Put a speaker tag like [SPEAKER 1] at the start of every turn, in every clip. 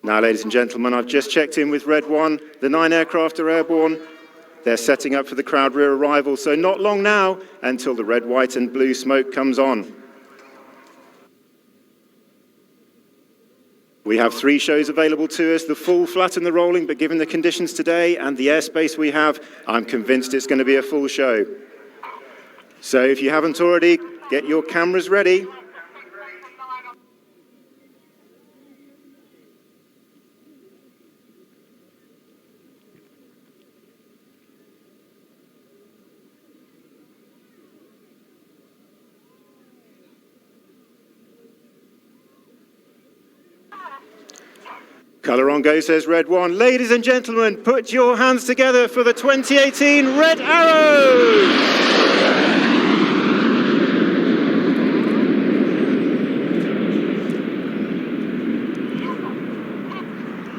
[SPEAKER 1] Now, ladies and gentlemen, I've just checked in with Red 1. The 9 aircraft are airborne. They're setting up for the crowd rear arrival, so not long now until the red, white and blue smoke comes on. We have 3 shows available to us, the full, flat and the rolling, but given the conditions today and the airspace we have, I'm convinced it's going to be a full show. So if you haven't already, get your cameras ready. Colour on go, says Red 1. Ladies and gentlemen, put your hands together for the 2018 Red Arrow!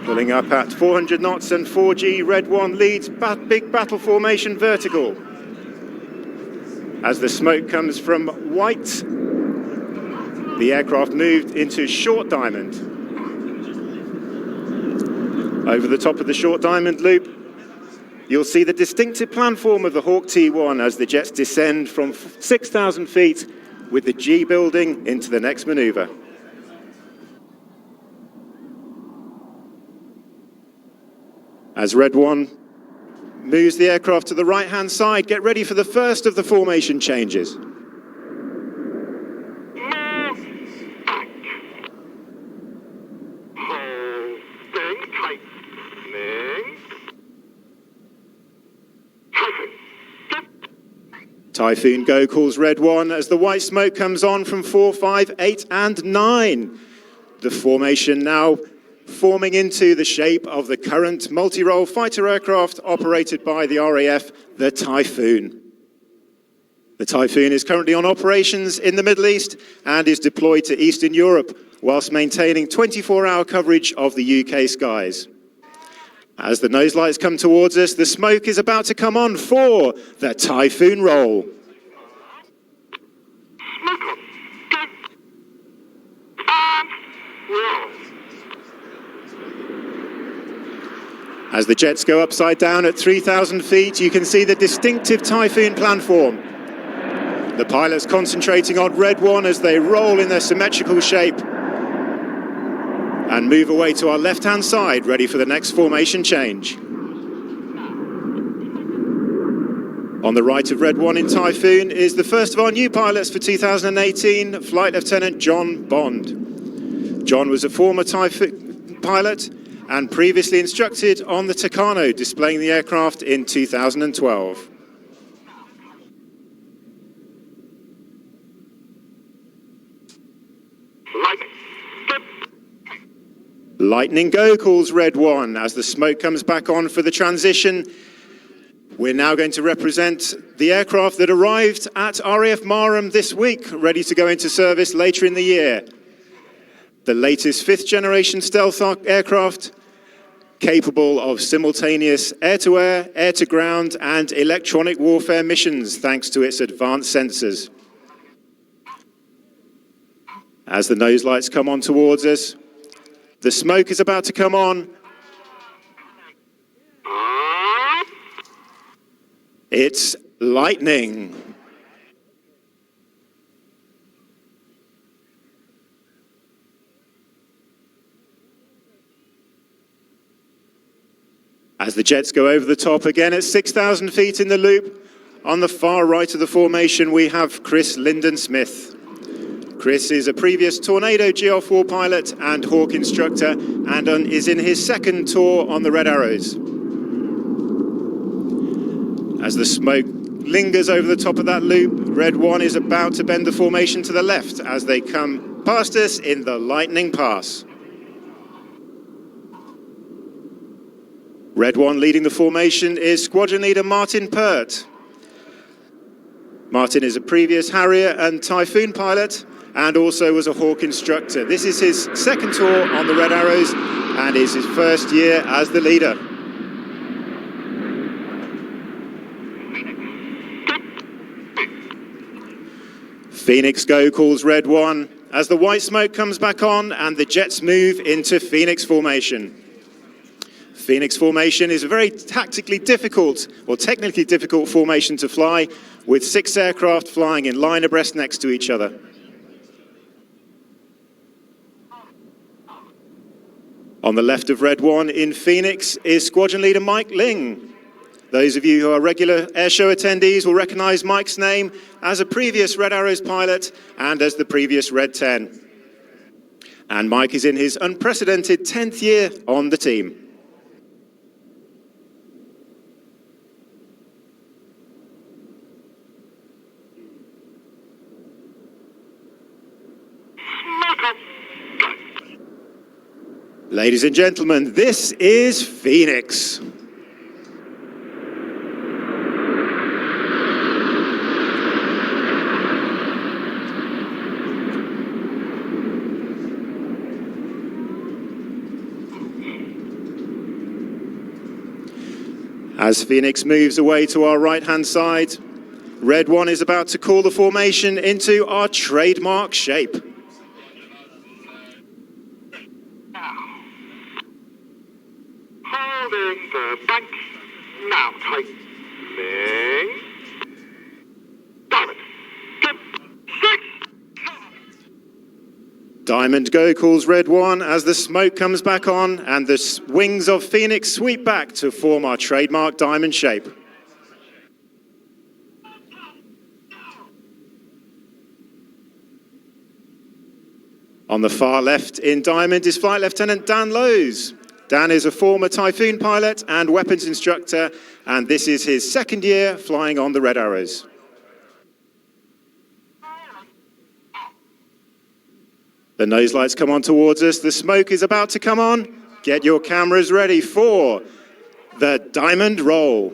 [SPEAKER 1] Pulling up at 400 knots and 4G, Red 1 leads big battle formation vertical. As the smoke comes from white, the aircraft moved into short diamond. Over the top of the short diamond loop, you'll see the distinctive planform of the Hawk T1 as the jets descend from 6,000 feet with the G building into the next maneuver. As Red 1 moves the aircraft to the right-hand side, get ready for the first of the formation changes. Typhoon go, calls Red 1 as the white smoke comes on from 4, 5, 8 and 9. The formation now forming into the shape of the current multi-role fighter aircraft operated by the RAF, the Typhoon. The Typhoon is currently on operations in the Middle East and is deployed to Eastern Europe whilst maintaining 24-hour coverage of the UK skies. As the nose lights come towards us, the smoke is about to come on for the Typhoon roll. As the jets go upside down at 3,000 feet, you can see the distinctive Typhoon planform. The pilots concentrating on Red 1 as they roll in their symmetrical shape and move away to our left-hand side, ready for the next formation change. On the right of Red 1 in Typhoon is the first of our new pilots for 2018, Flight Lieutenant John Bond. John was a former Typhoon pilot and previously instructed on the Tucano, displaying the aircraft in 2012. Lightning go, calls Red 1 as the smoke comes back on for the transition. We're now going to represent the aircraft that arrived at RAF Marham this week, ready to go into service later in the year. The latest 5th generation stealth aircraft, capable of simultaneous air-to-air, air-to-ground and electronic warfare missions thanks to its advanced sensors. As the nose lights come on towards us, the smoke is about to come on. It's lightning. As the jets go over the top again at 6,000 feet in the loop, on the far right of the formation we have Chris Lyndon Smith. Chris is a previous Tornado GL4 pilot and Hawk instructor and is in his 2nd tour on the Red Arrows. As the smoke lingers over the top of that loop, Red 1 is about to bend the formation to the left as they come past us in the Lightning Pass. Red 1 leading the formation is Squadron Leader Martin Pert. Martin is a previous Harrier and Typhoon pilot and also was a Hawk instructor. This is his 2nd tour on the Red Arrows and is his 1st year as the leader. Phoenix go, calls Red 1 as the white smoke comes back on and the jets move into Phoenix formation. Phoenix formation is a very tactically difficult, or technically difficult formation to fly, with 6 aircraft flying in line abreast next to each other. On the left of Red 1 in Phoenix is Squadron Leader Mike Ling. Those of you who are regular airshow attendees will recognize Mike's name as a previous Red Arrows pilot and as the previous Red 10. And Mike is in his unprecedented 10th year on the team. Ladies and gentlemen, this is Phoenix. As Phoenix moves away to our right-hand side, Red 1 is about to call the formation into our trademark shape.
[SPEAKER 2] Holding the bank, now tightening. Diamond, get 6!
[SPEAKER 1] Diamond go calls Red 1 as the smoke comes back on and the wings of Phoenix sweep back to form our trademark diamond shape. On the far left in Diamond is Flight Lieutenant Dan Lowes. Dan is a former Typhoon pilot and weapons instructor, and this is his 2nd year flying on the Red Arrows. The nose lights come on towards us. The smoke is about to come on. Get your cameras ready for the Diamond Roll.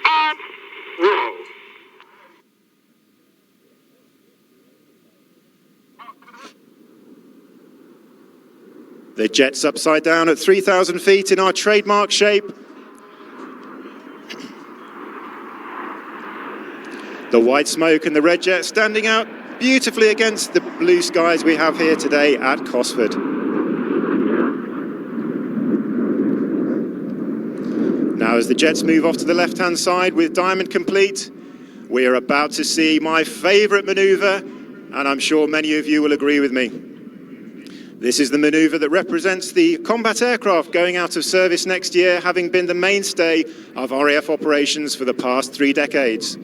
[SPEAKER 2] And roll.
[SPEAKER 1] The jet's upside down at 3,000 feet in our trademark shape. The white smoke and the red jet standing out beautifully against the blue skies we have here today at Cosford. Now as the jets move off to the left-hand side with Diamond complete, we are about to see my favourite manoeuvre, and I'm sure many of you will agree with me. This is the manoeuvre that represents the combat aircraft going out of service next year, having been the mainstay of RAF operations for the past 3 decades.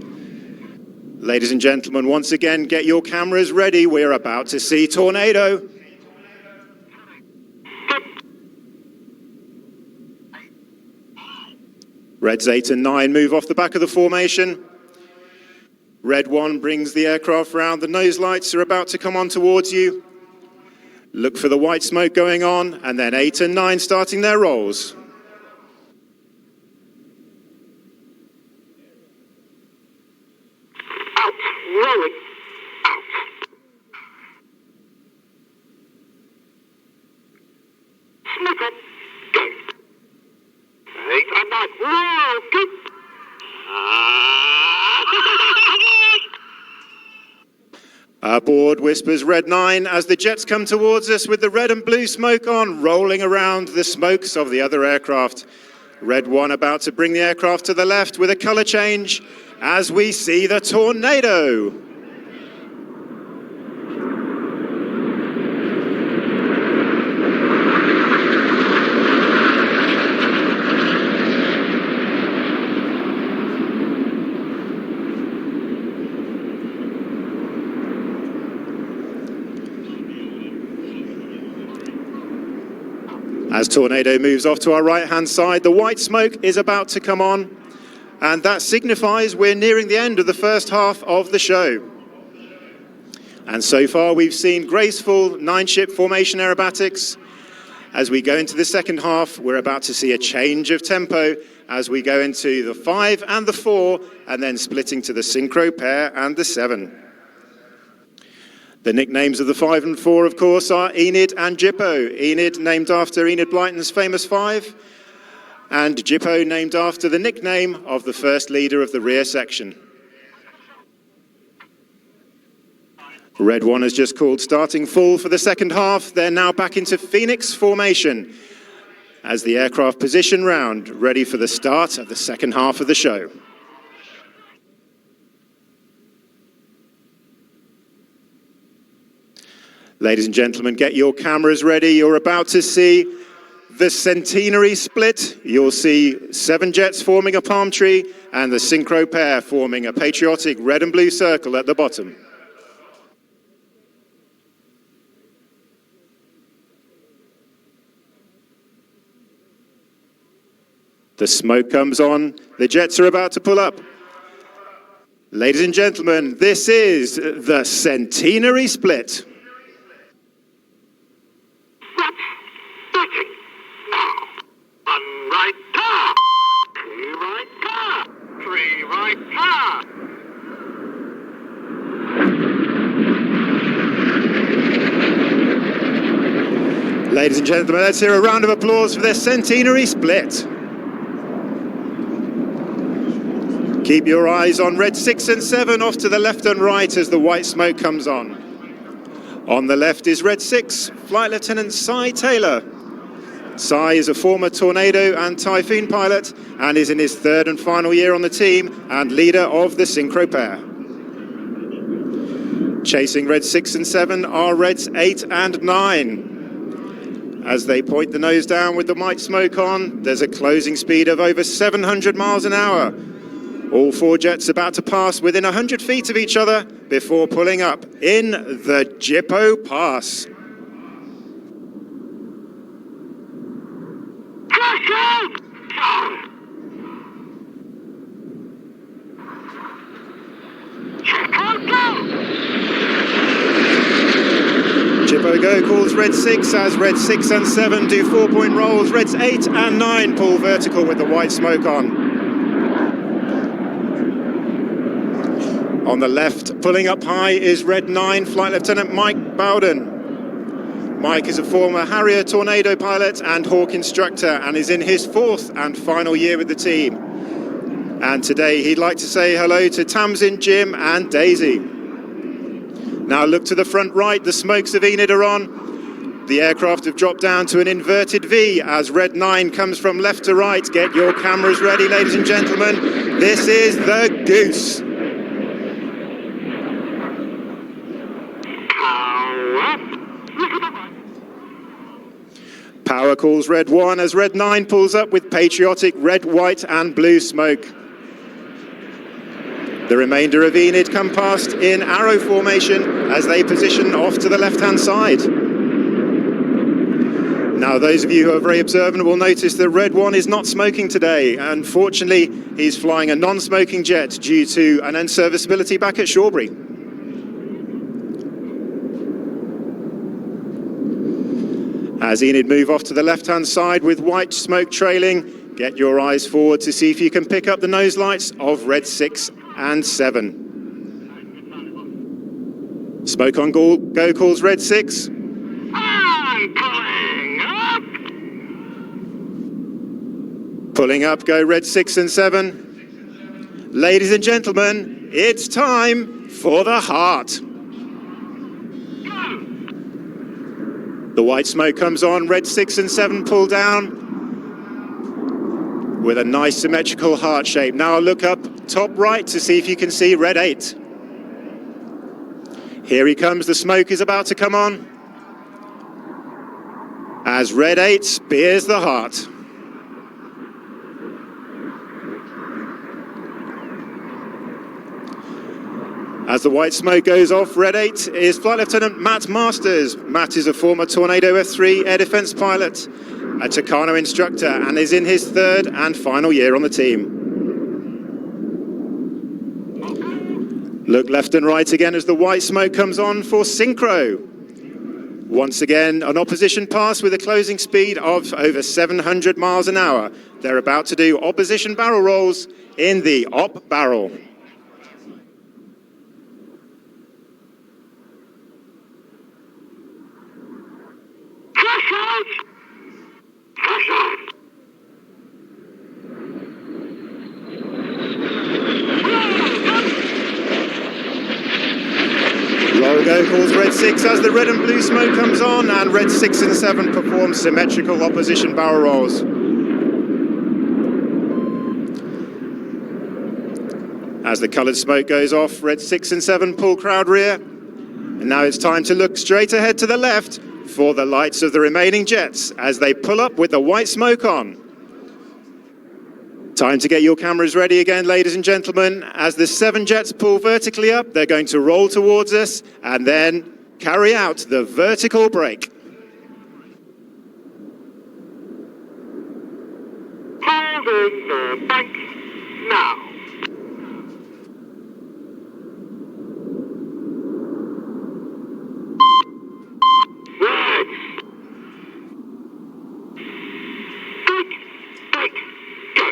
[SPEAKER 1] Ladies and gentlemen, once again, get your cameras ready. We're about to see Tornado. Reds 8 and 9 move off the back of the formation. Red 1 brings the aircraft round. The nose lights are about to come on towards you. Look for the white smoke going on, and then 8 and 9 starting their rolls.
[SPEAKER 2] Out, rolling, out. Smoke up, go. 8 and 9, roll, go.
[SPEAKER 1] Aboard whispers Red 9 as the jets come towards us with the red and blue smoke on, rolling around the smokes of the other aircraft. Red 1 about to bring the aircraft to the left with a colour change as we see the Tornado. As Tornado moves off to our right-hand side, the white smoke is about to come on, and that signifies we're nearing the end of the first half of the show. And so far, we've seen graceful 9-ship formation aerobatics. As we go into the second half, we're about to see a change of tempo as we go into the 5 and the 4, and then splitting to the synchro pair and the 7. The nicknames of the 5 and 4, of course, are Enid and Jippo. Enid named after Enid Blyton's famous 5, and Jippo named after the nickname of the first leader of the rear section. Red 1 has just called starting full for the second half. They're now back into Phoenix formation as the aircraft position round, ready for the start of the second half of the show. Ladies and gentlemen, get your cameras ready. You're about to see the centenary split. You'll see 7 jets forming a palm tree and the synchro pair forming a patriotic red and blue circle at the bottom. The smoke comes on, the jets are about to pull up. Ladies and gentlemen, this is the centenary split.
[SPEAKER 2] One right car, 2 right car, 3 right car.
[SPEAKER 1] Ladies and gentlemen, let's hear a round of applause for this centenary split. Keep your eyes on red 6 and 7 off to the left and right as the white smoke comes on. On the left is red 6, Flight Lieutenant Cy Taylor. Cy is a former Tornado and Typhoon pilot and is in his 3rd and final year on the team and leader of the synchro pair. Chasing red 6 and 7 are reds 8 and 9. As they point the nose down with the white smoke on, there's a closing speed of over 700 miles an hour. All 4 jets about to pass within 100 feet of each other before pulling up in the Jippo Pass. Jippo Go calls red 6 as red 6 and 7 do 4-point rolls. Reds 8 and 9 pull vertical with the white smoke on. On the left, pulling up high, is red 9, Flight Lieutenant Mike Bowden. Mike is a former Harrier Tornado pilot and Hawk instructor and is in his 4th and final year with the team. And today he'd like to say hello to Tamsin, Jim and Daisy. Now look to the front right, the smokes of Enid are on. The aircraft have dropped down to an inverted V as red 9 comes from left to right. Get your cameras ready, ladies and gentlemen. This is the Goose. Power calls red 1 as red 9 pulls up with patriotic red, white and blue smoke. The remainder of Enid come past in arrow formation as they position off to the left-hand side. Now, those of you who are very observant will notice that red 1 is not smoking today. Unfortunately, he's flying a non-smoking jet due to an unserviceability back at Shawbury. As Enid move off to the left-hand side with white smoke trailing, get your eyes forward to see if you can pick up the nose lights of red 6 and 7. Smoke on go calls red 6.
[SPEAKER 2] I'm pulling up.
[SPEAKER 1] Pulling up go red 6 and 7. Ladies and gentlemen, it's time for the heart. The white smoke comes on, red 6 and 7 pull down with a nice symmetrical heart shape. Now look up top right to see if you can see red 8. Here he comes, the smoke is about to come on as red 8 spears the heart. As the white smoke goes off, red 8 is Flight Lieutenant Matt Masters. Matt is a former Tornado F3 air defense pilot, a Tucano instructor, and is in his 3rd and final year on the team. Look left and right again as the white smoke comes on for synchro. Once again, an opposition pass with a closing speed of over 700 miles an hour. They're about to do opposition barrel rolls in the op barrel. go, calls red 6 as the red and blue smoke comes on, and red 6 and 7 perform symmetrical opposition barrel rolls. As the coloured smoke goes off, red 6 and 7 pull crowd rear. And now it's time to look straight ahead to the left for the lights of the remaining jets as they pull up with the white smoke on. Time to get your cameras ready again, ladies and gentlemen. As the 7 jets pull vertically up, they're going to roll towards us and then carry out the vertical brake.
[SPEAKER 2] Holding the bank now. Red. Brake, go.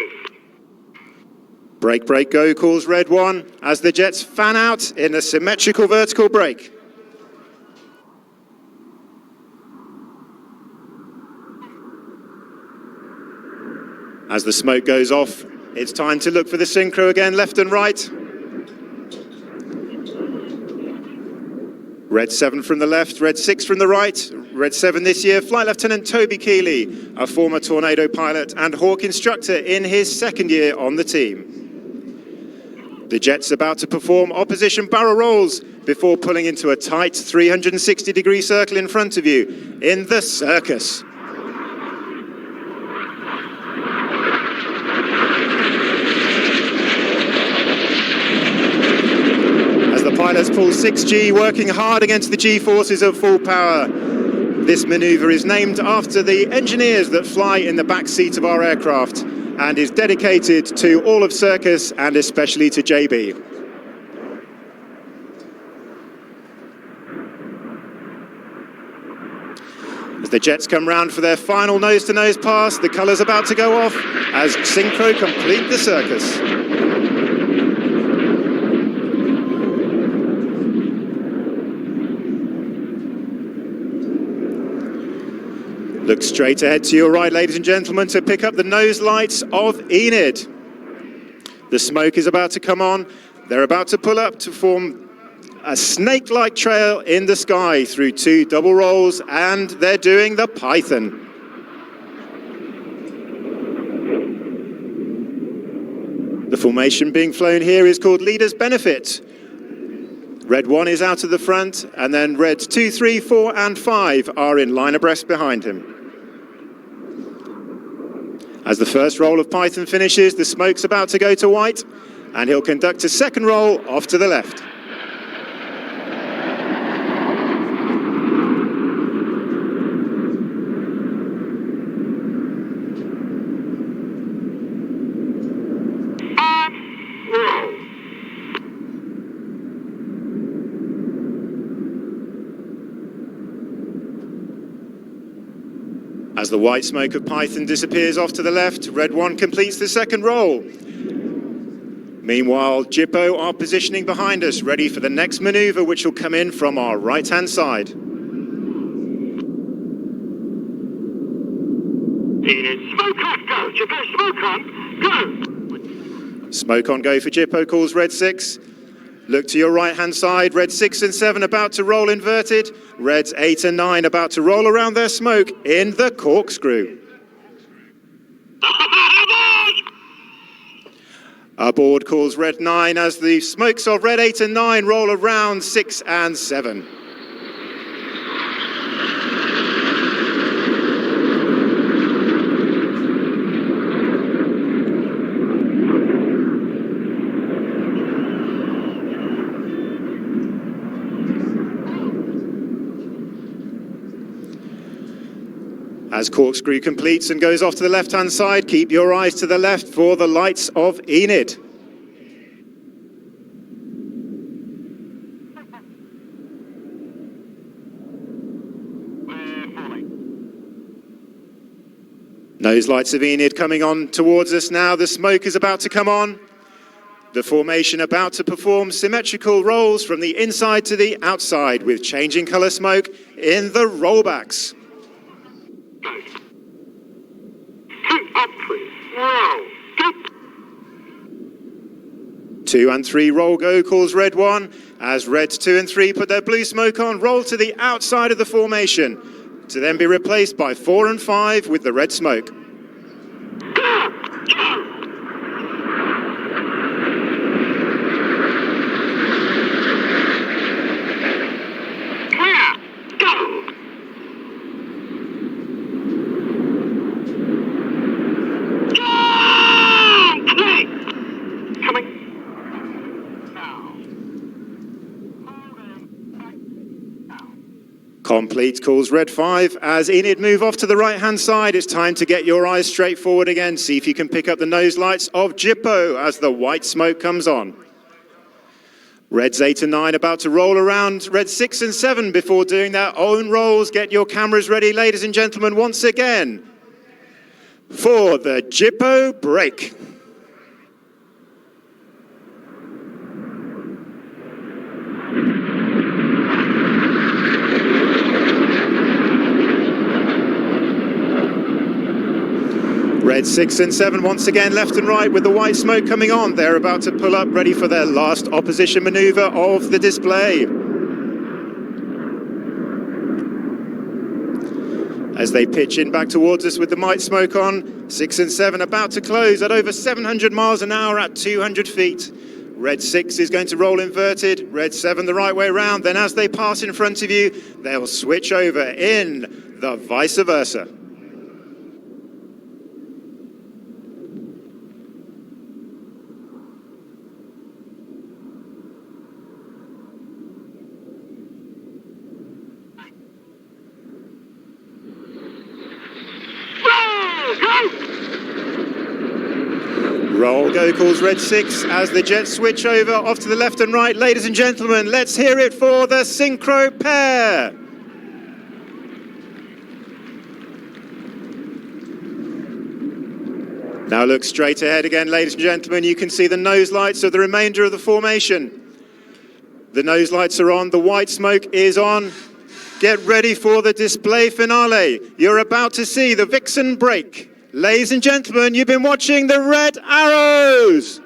[SPEAKER 1] Brake, brake, go, calls red 1 as the jets fan out in a symmetrical vertical brake. As the smoke goes off, it's time to look for the synchro again, left and right. Red 7 from the left, red 6 from the right. Red 7 this year, Flight Lieutenant Toby Keeley, a former Tornado pilot and Hawk instructor in his second year on the team. The jet's about to perform opposition barrel rolls before pulling into a tight 360-degree circle in front of you in the circus. Pilots pull 6G, working hard against the G-forces at full power. This manoeuvre is named after the engineers that fly in the back seat of our aircraft and is dedicated to all of Circus and especially to JB. As the jets come round for their final nose-to-nose pass, the colours about to go off as Synchro complete the circus. Look straight ahead to your right, ladies and gentlemen, to pick up the nose lights of Enid. The smoke is about to come on. They're about to pull up to form a snake-like trail in the sky through 2 double rolls, and they're doing the Python. The formation being flown here is called Leader's Benefit. Red 1 is out of the front, and then reds 2, 3, 4, and 5 are in line abreast behind him. As the first roll of Python finishes, the smoke's about to go to white, and he'll conduct a second roll off to the left. As the white smoke of Python disappears off to the left, red 1 completes the second roll. Meanwhile, Jippo are positioning behind us, ready for the next manoeuvre, which will come in from our right-hand side.
[SPEAKER 2] Enid, smoke off, go. Jippo, smoke on, go.
[SPEAKER 1] Smoke on go for Jippo, calls red 6. Look to your right-hand side, red 6 and 7 about to roll inverted. Reds 8 and 9 about to roll around their smoke in the corkscrew. Aboard calls red 9 as the smokes of red 8 and 9 roll around 6 and 7. As corkscrew completes and goes off to the left-hand side, keep your eyes to the left for the lights of Enid. Nose lights of Enid coming on towards us now. The smoke is about to come on. The formation about to perform symmetrical rolls from the inside to the outside with changing colour smoke in the rollbacks. 2 and 3 roll go calls red 1. as Reds 2 and 3 put their blue smoke on, roll to the outside of the formation, to then be replaced by 4 and 5 with the red smoke. Complete calls red 5 as Enid move off to the right hand side. It's time to get your eyes straight forward again. See if you can pick up the nose lights of Jippo as the white smoke comes on. Reds 8 and 9 about to roll around Reds 6 and 7 before doing their own rolls. Get your cameras ready, ladies and gentlemen, once again for the Jippo break. Red 6 and 7 once again left and right with the white smoke coming on. They're about to pull up, ready for their last opposition maneuver of the display. As they pitch in back towards us with the white smoke on, 6 and 7 about to close at over 700 miles an hour at 200 feet. Red 6 is going to roll inverted, Red 7 the right way around. Then as they pass in front of you, they'll switch over in the vice versa. Roll go calls Red 6 as the Jets switch over off to the left and right. Ladies and gentlemen, let's hear it for the synchro pair. Now look straight ahead again, ladies and gentlemen. You can see the nose lights of the remainder of the formation. The nose lights are on, the white smoke is on. Get ready for the display finale. You're about to see the Vixen break. Ladies and gentlemen, you've been watching the Red Arrows.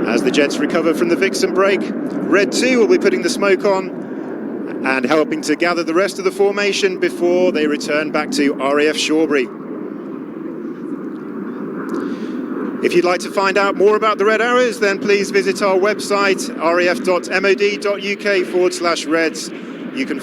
[SPEAKER 1] As the Jets recover from the Vixen break, Red 2 will be putting the smoke on and helping to gather the rest of the formation before they return back to RAF Shawbury. If you'd like to find out more about the Red Arrows, then please visit our website, raf.mod.uk/reds. You can